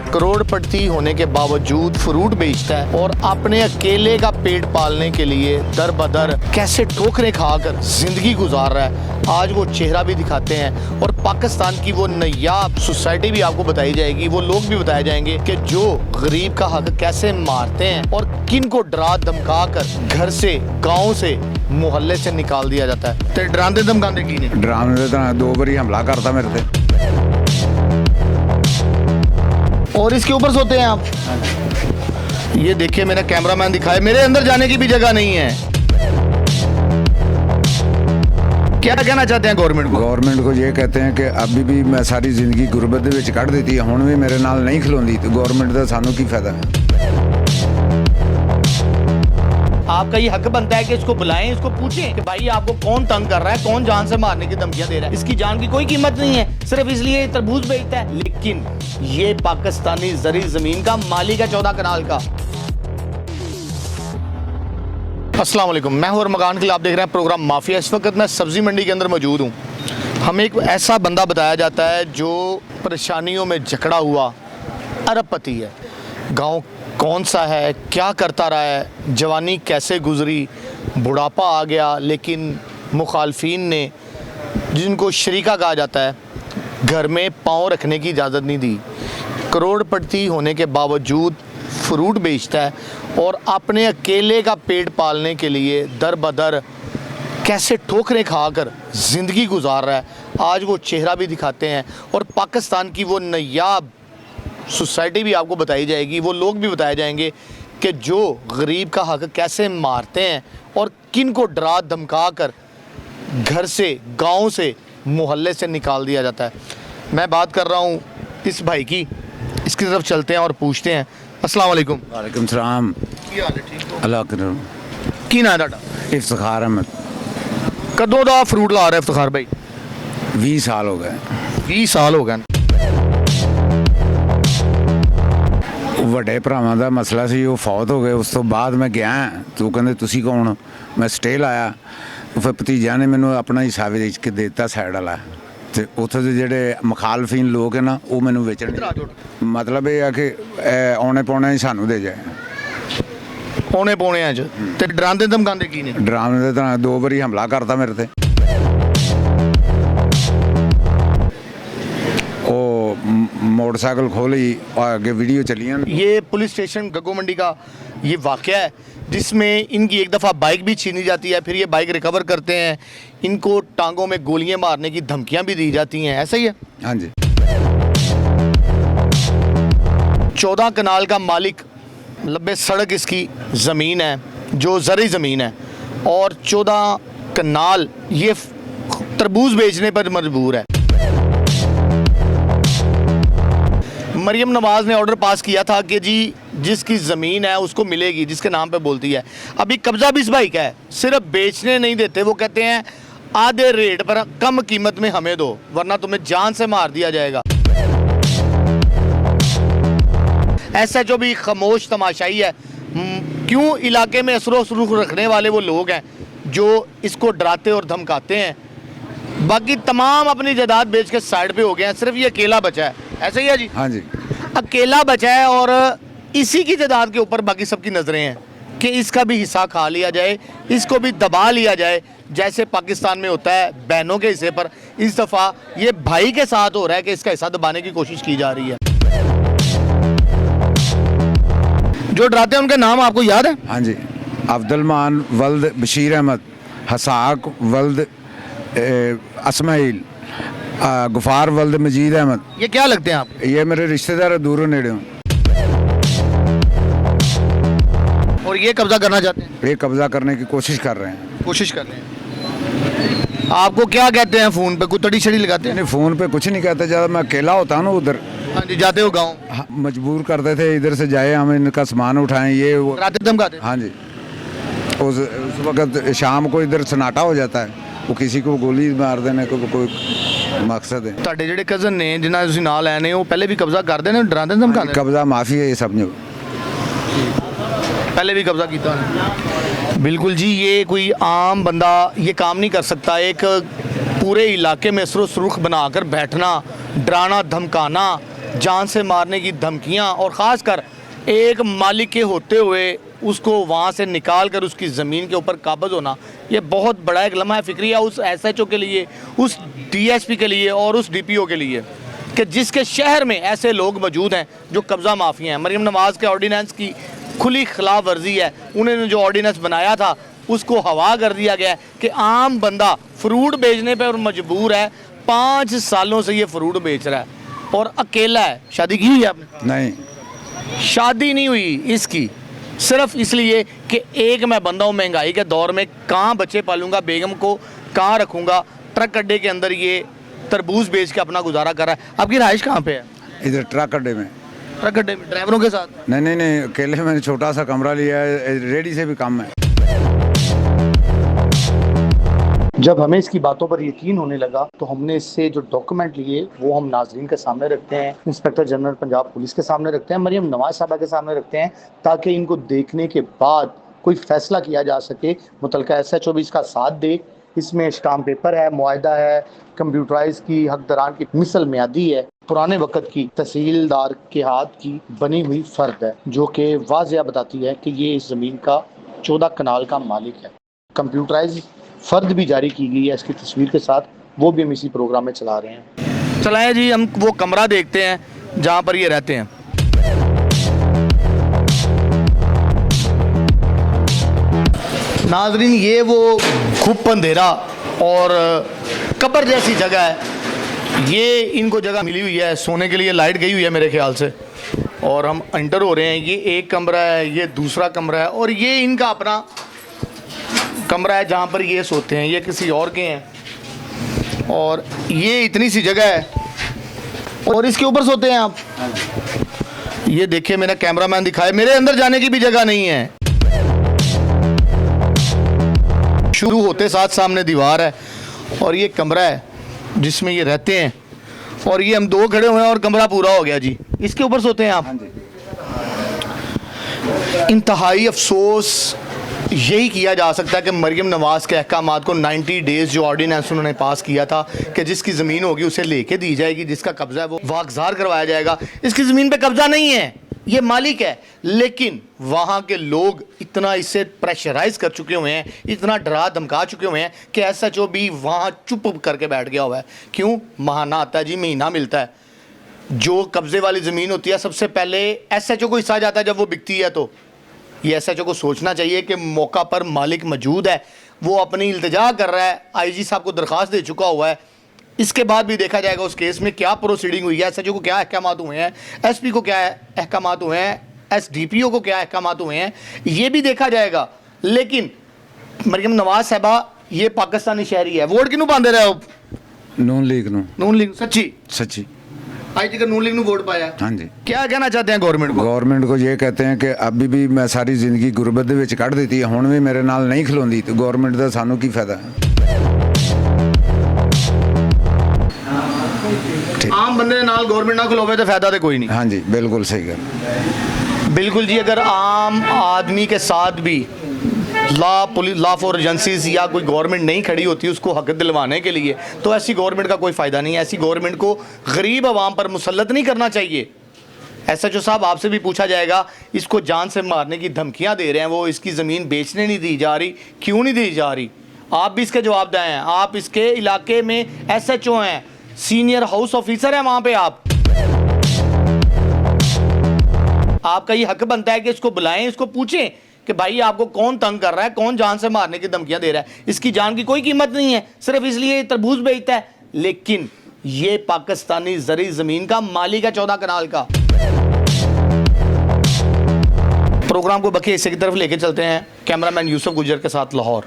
करोड़पति होने के बावजूद फ्रूट बेचता है और अपने अकेले का पेट पालने के लिए दर बदर कैसे ठोकरें खाकर जिंदगी गुजार रहा है। आज वो चेहरा भी दिखाते हैं और पाकिस्तान की वो नायाब सोसाइटी भी आपको बताई जाएगी, वो लोग भी बताए जाएंगे कि जो गरीब का हक कैसे मारते हैं और किन को डरा धमका कर घर से, गाँव से, मोहल्ले से निकाल दिया जाता है। तो डराते धमकाते की नहीं? डराने तो 2 बारी हमला करता मेरे पे। और इसके ऊपर सोते हैं आप। ये देखिए, मेरा कैमरामैन दिखाए, मेरे अंदर जाने की भी जगह नहीं है। क्या कहना चाहते हैं गवर्नमेंट को? गवर्नमेंट को ये कहते हैं कि अभी भी मैं सारी जिंदगी गुरबत दे विच कढ़ दी, हुण भी मेरे नाल नहीं खलोंदी, तो गवर्नमेंट का सानू की फायदा है। आपका ये हक बनता है कि इसको बुलाएं, इसको पूछें कि भाई आपको कौन तंग कर रहा है, कौन जान से मारने की धमकियां दे रहा है। इसकी जान की कोई कीमत नहीं है, सिर्फ इसलिए तरबूज बेचता है। लेकिन ये पाकिस्तानी जरी जमीन का मालिक है 14 कनाल का। अस्सलाम वालेकुम, मैं हूं मकान के लिए आप देख रहे हैं प्रोग्राम माफिया। इस वक्त मैं सब्जी मंडी के अंदर मौजूद हूं। हमें एक ऐसा बंदा बताया जाता है जो परेशानियों में जकड़ा हुआ अरबपति है। गाँव कौन सा है, क्या करता रहा है, जवानी कैसे गुजरी, बुढ़ापा आ गया, लेकिन मुखालफिन ने, जिनको शरीका कहा जाता है, घर में पाँव रखने की इजाज़त नहीं दी। करोड़पति होने के बावजूद फ्रूट बेचता है और अपने अकेले का पेट पालने के लिए दर बदर कैसे ठोकरें खाकर ज़िंदगी गुजार रहा है। आज वो चेहरा भी दिखाते हैं और पाकिस्तान की वो नायाब सोसाइटी भी आपको बताई जाएगी, वो लोग भी बताए जाएंगे कि जो गरीब का हक कैसे मारते हैं और किन को डरा धमका कर घर से, गांव से, मोहल्ले से निकाल दिया जाता है। मैं बात कर रहा हूँ इस भाई की, इसकी तरफ चलते हैं और पूछते हैं। अस्सलाम वालेकुम। वालेकुम सलाम। की हाल है? ठीक हो? अल्लाह करम। की ना है? इफ्तिखार अहमद। कदों दा फ्रूट ला रहा है इफ्तिखार भाई? 20 साल हो गए। 20 साल हो गए। ਵੱਡੇ ਭਰਾਵਾਂ ਦਾ ਮਸਲਾ ਸੀ, ਉਹ ਫੌਤ ਹੋ ਗਏ। ਉਸ ਤੋਂ ਬਾਅਦ ਮੈਂ ਗਿਆ ਤੇ ਉਹ ਕਹਿੰਦੇ ਤੁਸੀਂ ਕੌਣ? ਮੈਂ ਸਟੇ ਲਾਇਆ। ਫਿਰ ਭਤੀਜਾ ਨੇ ਮੈਨੂੰ ਆਪਣਾ ਹਿੱਸਾ ਵੇਚ ਕੇ ਦੇ ਦਿੱਤਾ ਸਾਈਡ ਵਾਲਾ, ਤੇ ਉੱਥੇ ਦੇ ਜਿਹੜੇ ਮੁਖਾਲਫੀਨ ਲੋਕ ਹੈ ਨਾ, ਉਹ ਮੈਨੂੰ ਵੇਚਣ। ਮਤਲਬ ਇਹ ਆ ਕਿ ਆਉਣੇ ਪਾਉਣੇ ਸਾਨੂੰ ਦੇ ਜਾਏ। ਪੌਣੇ ਪੌਣਿਆਂ 'ਚ ਤੇ ਡਰਾਉਂਦੇ ਧਮਕਾਉਂਦੇ ਕੀ ਨੇ? ਡਰਾਉਣੇ ਦੇ ਤਾਂ 2 ਵਾਰੀ ਹਮਲਾ ਕਰਤਾ ਮੇਰੇ ਤੇ। मोटरसाइकिल खोली और आगे वीडियो चली। ये पुलिस स्टेशन गग्गो मंडी का ये वाक़या है जिसमें इनकी एक दफ़ा बाइक भी छीनी जाती है, फिर ये बाइक रिकवर करते हैं, इनको टांगों में गोलियां मारने की धमकियां भी दी जाती हैं। ऐसा ही है? हाँ जी। 14 कनाल का मालिक, लंबे सड़क इसकी ज़मीन है जो ज़री ज़मीन है, और 14 कनाल ये तरबूज बेचने पर मजबूर है। मरियम नवाज़ ने ऑर्डर पास किया था कि जी जिसकी ज़मीन है उसको मिलेगी, जिसके नाम पे बोलती है। अभी कब्ज़ा भी इस भाई का है, सिर्फ बेचने नहीं देते। वो कहते हैं आधे रेट पर कम कीमत में हमें दो, वरना तुम्हें जान से मार दिया जाएगा। ऐसा जो भी खामोश तमाशाई है। क्यों इलाके में असरो सरूख रखने वाले वो लोग हैं जो इसको डराते और धमकाते हैं। बाकी तमाम अपनी जायदाद बेच के साइड पे हो गए हैं, सिर्फ ये अकेला बचा है। ऐसा ही है जी? हाँ जी। अकेला बचा है और इसी की जायदाद के ऊपर बाकी सबकी नज़रें हैं कि इसका भी हिस्सा खा लिया जाए, इसको भी दबा लिया जाए, जैसे पाकिस्तान में होता है बहनों के हिस्से पर। इस दफ़ा ये भाई के साथ हो रहा है कि इसका हिस्सा दबाने की कोशिश की जा रही है। जो डराते हैं उनके नाम आपको याद है? हाँ जी। अब्दुलमान वल्द बशीर अहमद, हसाक वल्द असमाइल, गुफार वल्द मजीद अहमद। ये क्या लगते हैं आप? ये मेरे रिश्तेदार दूरों नेड़े। और ये कब्जा करना चाहते हैं? ये कब्जा करने की कोशिश कर रहे हैं। कोशिश कर रहे हैं। आपको क्या कहते हैं फ़ोन पे? कोई तड़ी छड़ी लगाते हैं? नहीं, फ़ोन पे कुछ नहीं कहते। ज़्यादा मैं अकेला होता हूँ ना उधर। हाँ जी, जाते हो गाँव? हाँ, मजबूर करते थे इधर से जाए, हम इनका सामान उठाएं, ये वो। रात धमकाते? हाँ जी। उस वक्त शाम को इधर सन्नाटा हो जाता है, वो किसी को गोली मार देने को कोई मकसद है। ਤੁਹਾਡੇ ਜਿਹੜੇ ਕਜ਼ਨ ਨੇ ਜਿਨ੍ਹਾਂ ਤੁਸੀਂ ਨਾਲ ਆਏ ਨੇ ਉਹ ਪਹਿਲੇ ਵੀ ਕਬਜ਼ਾ ਕਰਦੇ ਨੇ, ਡਰਾਉਂਦੇ ਧਮਕਾਉਂਦੇ? कब्जा माफी है ये सब ने। पहले भी कब्जा किया है। बिल्कुल जी, ये कोई आम बंदा ये काम नहीं कर सकता। एक पूरे इलाके में असरो सुरुख बनाकर बैठना, डराना धमकाना, जान से मारने की धमकियां और ख़ासकर एक मालिक के होते हुए उसको वहाँ से निकाल कर उसकी ज़मीन के ऊपर काबज़ होना, ये बहुत बड़ा एक लम्हा फ़िक्रिया उस SHO के लिए, उस DSP के लिए और उस DPO के लिए कि जिसके शहर में ऐसे लोग मौजूद हैं जो कब्ज़ा माफिया हैं। मरीम नवाज़ के ऑर्डीनेंस की खुली खिलाफ वर्जी है। उन्होंने जो ऑर्डीनेंस बनाया था उसको हवा कर दिया गया है कि आम बंदा फ्रूट बेचने पर मजबूर है। 5 सालों से ये फ्रूट बेच रहा है और अकेला है। शादी की हुई है आपने? नहीं, शादी नहीं हुई इसकी, सिर्फ इसलिए कि एक मैं बंदा हूँ, महंगाई के दौर में कहाँ बच्चे पालूंगा, बेगम को कहाँ रखूँगा। ट्रक अड्डे के अंदर ये तरबूज बेच के अपना गुजारा कर रहा है। आपकी रहाइश कहाँ पे है? इधर ट्रक अड्डे में। ट्रक अड्डे में ड्राइवरों के साथ? नहीं नहीं नहीं, अकेले मैंने छोटा सा कमरा लिया है, रेडी से भी कम है। जब हमें इसकी बातों पर यकीन होने लगा तो हमने इससे जो डॉक्यूमेंट लिए वो हम नाजरीन के सामने रखते हैं, इंस्पेक्टर जनरल पंजाब पुलिस के सामने रखते हैं, मरीम नवाज साहबा के सामने रखते हैं, ताकि इनको देखने के बाद कोई फैसला किया जा सके। मुतलका SHO भी इसका साथ दे। इसमें स्टाम्प पेपर है, मुआहदा है, कंप्यूटराइज की हकदारान की मिसल म्यादी है, पुराने वक्त की तहसीलदार के हाथ की बनी हुई फ़र्द है जो कि वाज़िया बताती है कि ये इस ज़मीन का 14 कनाल का मालिक है। कंप्यूटराइज फ़र्द भी जारी की गई है इसकी तस्वीर के साथ, वो भी हम इसी प्रोग्राम में चला रहे हैं। चलाएं जी, हम वो कमरा देखते हैं जहाँ पर ये रहते हैं। नाजरीन, ये वो खूब अंधेरा और कब्र जैसी जगह है। ये इनको जगह मिली हुई है सोने के लिए, लाइट गई हुई है मेरे ख्याल से, और हम एंटर हो रहे हैं। ये एक कमरा है, ये दूसरा कमरा है और ये इनका अपना कमरा है जहाँ पर ये सोते हैं। ये किसी और के हैं और ये इतनी सी जगह है और इसके ऊपर सोते हैं आप। ये देखिए, मेरा कैमरामैन दिखाए, मेरे अंदर जाने की भी जगह नहीं है। शुरू होते साथ सामने दीवार है और ये कमरा है जिसमें ये रहते हैं और ये हम 2 खड़े हुए हैं और कमरा पूरा हो गया जी। इसके ऊपर सोते हैं आप। इंतहाई अफसोस यही किया जा सकता है कि मरीम नवाज़ के अहकामात को 90 डेज़ जो ऑर्डिनेंस उन्होंने पास किया था कि जिसकी ज़मीन होगी उसे लेके दी जाएगी, जिसका कब्ज़ा है वो वागज़ार करवाया जाएगा। इसकी ज़मीन पे कब्ज़ा नहीं है, ये मालिक है, लेकिन वहाँ के लोग इतना इससे प्रेशराइज कर चुके हुए हैं, इतना डरा धमका चुके हुए हैं कि SHO भी वहाँ चुप करके बैठ गया हुआ है। क्यों? महाना आता है जी, महीना मिलता है। जो कब्ज़े वाली ज़मीन होती है सबसे पहले SHO को हिस्सा जाता है जब वो बिकती है। तो ये SHO को सोचना चाहिए कि मौका पर मालिक मौजूद है, वो अपनी इल्तिजा कर रहा है, IG साहब को दरख्वास्त दे चुका हुआ है। इसके बाद भी देखा जाएगा उस केस में क्या प्रोसीडिंग हुई है, SHO को क्या अहकामात हुए हैं, SP को क्या अहकामात हुए हैं, SDPO को क्या अहकामात हुए हैं, ये भी देखा जाएगा। लेकिन मरीम नवाज साहबा ये पाकिस्तानी शहरी है। वोट किनू पाते रहे हो? नून लीग नू। नून लीग? सच्ची सच्ची आज तक नून लीग नू वोट पाया? हाँ जी। क्या कहना चाहते हैं गवर्नमेंट को? गवर्नमेंट को ये कहते हैं कि अभी भी मैं सारी जिंदगी गुरबत ਦੇ ਵਿੱਚ ਕੱਢ ਦਿੱਤੀ ਹੈ, ਹੁਣ ਵੀ ਮੇਰੇ ਨਾਲ ਨਹੀਂ ਖਲੋਂਦੀ ਤੇ ਗਵਰਨਮੈਂਟ ਦਾ ਸਾਨੂੰ ਕੀ ਫਾਇਦਾ? आम बंदे दे नाल गवर्नमेंट ना खलोवे तो फायदा तो कोई नहीं। हाँ जी, बिल्कुल सही गल। बिल्कुल जी, अगर आम आदमी के साथ भी लॉ फॉर एजेंसीज या कोई गवर्नमेंट नहीं खड़ी होती उसको हक दिलवाने के लिए, तो ऐसी गवर्नमेंट का कोई फ़ायदा नहीं है। ऐसी गवर्नमेंट को गरीब आवाम पर मुसल्लत नहीं करना चाहिए। SHO साहब, आपसे भी पूछा जाएगा, इसको जान से मारने की धमकियां दे रहे हैं, वो इसकी ज़मीन बेचने नहीं दी जा रही, क्यों नहीं दी जा रही? आप भी इसके जवाबदेह हैं। आप इसके इलाके में SHO हैं, सीनियर हाउस ऑफिसर हैं वहाँ पे। आपका ये हक बनता है कि इसको बुलाएं, इसको पूछें कि भाई आपको कौन तंग कर रहा है, कौन जान से मारने की धमकियां दे रहा है। इसकी जान की कोई कीमत नहीं है, सिर्फ इसलिए तरबूज बेचता है। लेकिन ये पाकिस्तानी ज़री ज़मीन का मालिक है, 14 कनाल का। प्रोग्राम को बाकी हिस्से की तरफ लेके चलते हैं कैमरामैन यूसुफ गुजर के साथ, लाहौर।